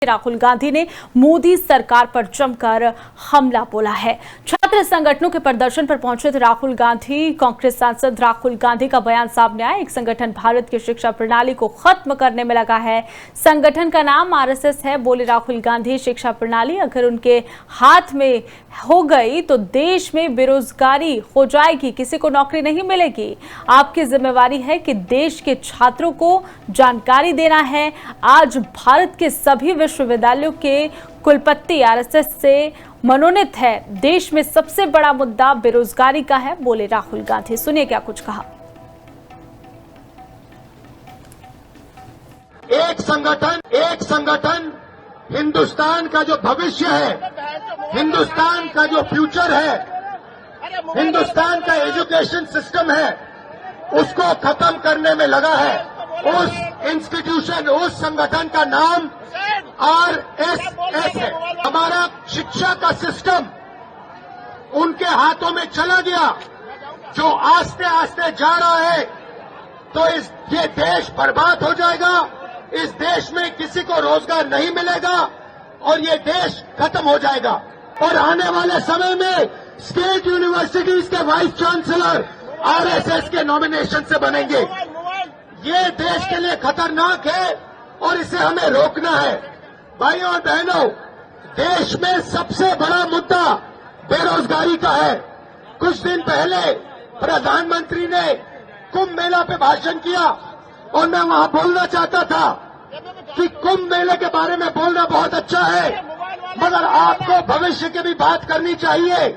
राहुल गांधी ने मोदी सरकार पर जमकर हमला बोला है। छात्र संगठनों के प्रदर्शन पर पहुंचे थे राहुल गांधी। कांग्रेस सांसद राहुल गांधी का बयान सामने आया। एक संगठन भारत की शिक्षा प्रणाली को खत्म करने में लगा है। संगठन का नाम आरएसएस है, बोले राहुल गांधी। शिक्षा प्रणाली अगर उनके हाथ में हो गई तो देश में बेरोजगारी हो जाएगी, किसी को नौकरी नहीं मिलेगी। आपकी जिम्मेवारी है कि देश के छात्रों को जानकारी देना है। आज भारत के सभी विश्वविद्यालयों के कुलपति आरएसएस से मनोनीत है। देश में सबसे बड़ा मुद्दा बेरोजगारी का है, बोले राहुल गांधी। सुनिए क्या कुछ कहा। एक संगठन हिंदुस्तान का जो भविष्य है, हिंदुस्तान का जो फ्यूचर है, हिंदुस्तान का एजुकेशन सिस्टम है, उसको खत्म करने में लगा है। उस इंस्टीट्यूशन, उस संगठन का नाम आरएसएस है। हमारा शिक्षा का सिस्टम उनके हाथों में चला गया, जो आस्ते आस्ते जा रहा है तो ये देश बर्बाद हो जाएगा। इस देश में किसी को रोजगार नहीं मिलेगा और ये देश खत्म हो जाएगा। और आने वाले समय में स्टेट यूनिवर्सिटीज के वाइस चांसलर आरएसएस के नॉमिनेशन से बनेंगे। ये देश के लिए खतरनाक है और इसे हमें रोकना है। भाइयों और बहनों, देश में सबसे बड़ा मुद्दा बेरोजगारी का है। कुछ दिन पहले प्रधानमंत्री ने कुंभ मेला पे भाषण किया और मैं वहां बोलना चाहता था कि कुंभ मेले के बारे में बोलना बहुत अच्छा है, मगर आपको भविष्य की भी बात करनी चाहिए।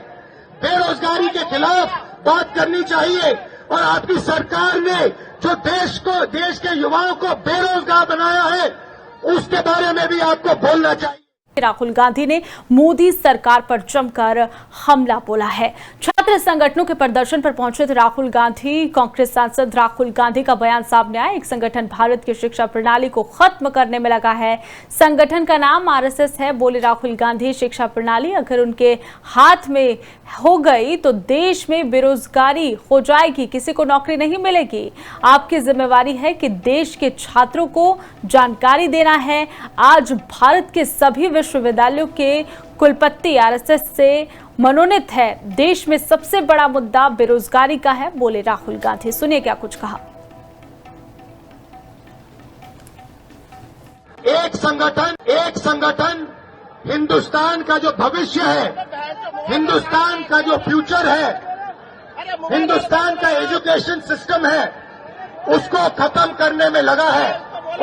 बेरोजगारी के खिलाफ बात करनी चाहिए। और आपकी सरकार ने जो देश के युवाओं को बेरोजगार बनाया है, उसके बारे में भी आपको बोलना चाहिए। राहुल गांधी ने मोदी सरकार पर जमकर हमला बोला है। छात्र संगठनों के प्रदर्शन पर पहुंचे थे राहुल गांधी। कांग्रेस सांसद राहुल गांधी का बयान सामने आया। एक संगठन भारत की शिक्षा प्रणाली को खत्म करने में लगा है। संगठन का नाम आरएसएस है, बोले राहुल गांधी। शिक्षा प्रणाली अगर उनके हाथ में हो गई तो देश में बेरोजगारी हो जाएगी, किसी को नौकरी नहीं मिलेगी। आपकी जिम्मेवारी है कि देश के छात्रों को जानकारी देना है। आज भारत के सभी विश्वविद्यालयों के कुलपति आरएसएस से मनोनीत है। देश में सबसे बड़ा मुद्दा बेरोजगारी का है, बोले राहुल गांधी। सुनिए क्या कुछ कहा। एक संगठन हिंदुस्तान का जो भविष्य है, हिंदुस्तान का जो फ्यूचर है, हिंदुस्तान का एजुकेशन सिस्टम है, उसको खत्म करने में लगा है।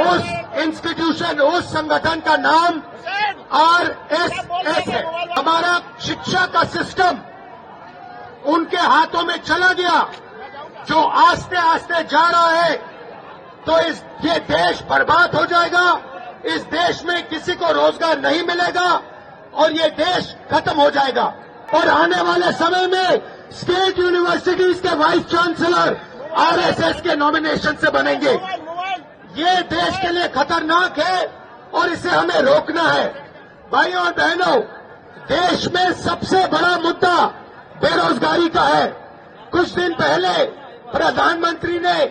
उस इंस्टीट्यूशन, उस संगठन का नाम आरएसएस है। हमारा शिक्षा का सिस्टम उनके हाथों में चला गया, जो आस्ते आस्ते जा रहा है तो ये देश बर्बाद हो जाएगा। इस देश में किसी को रोजगार नहीं मिलेगा और ये देश खत्म हो जाएगा। और आने वाले समय में स्टेट यूनिवर्सिटीज के वाइस चांसलर आरएसएस के नॉमिनेशन से बनेंगे। ये देश के लिए खतरनाक है और इसे हमें रोकना है। भाइयों और बहनों, देश में सबसे बड़ा मुद्दा बेरोजगारी का है। कुछ दिन पहले प्रधानमंत्री ने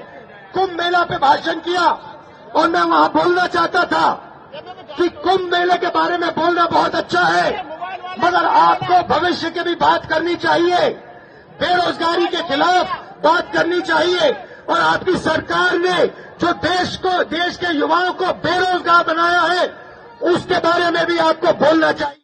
कुंभ मेला पे भाषण किया और मैं वहां बोलना चाहता था कि कुंभ मेले के बारे में बोलना बहुत अच्छा है, मगर आपको भविष्य की भी बात करनी चाहिए। बेरोजगारी के खिलाफ बात करनी चाहिए। और आपकी सरकार ने जो देश के युवाओं को बेरोजगार बनाया है, उसके बारे में भी आपको बोलना चाहिए।